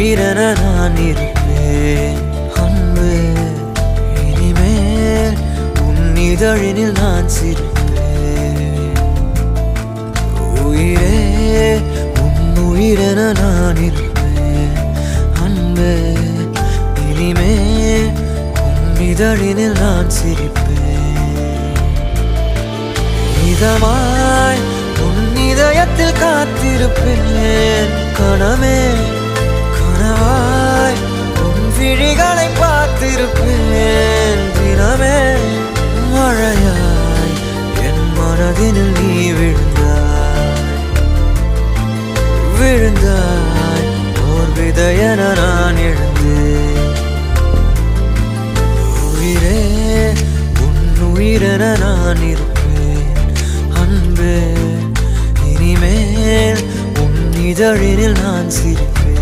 உயிரென நான் இருப்பேன் அன்பே. இனிமேல் உன் இதழினில் நான் சிரிப்பேன் உயிரே. உன் உயிரென நான் இருப்பேன் அன்பே. இனிமேல் உன் இதழினில் நான் சிரிப்பேன். இதமாய் உன் இதயத்தில் காத்திருப்பேன் கனமே. கனவாய் உன் விழிகளை பார்த்திருப்பேன் தினமே. மழையாய் என் மனதினில் நீ விழுந்தாய் ஓர் விதையென நான் எழுந்தேன் உயிரே. உன் உயிரென நான் இருப்பேன் அன்பே. இனிமேல் உன் இதழினில் நான் சிரிப்பேன்.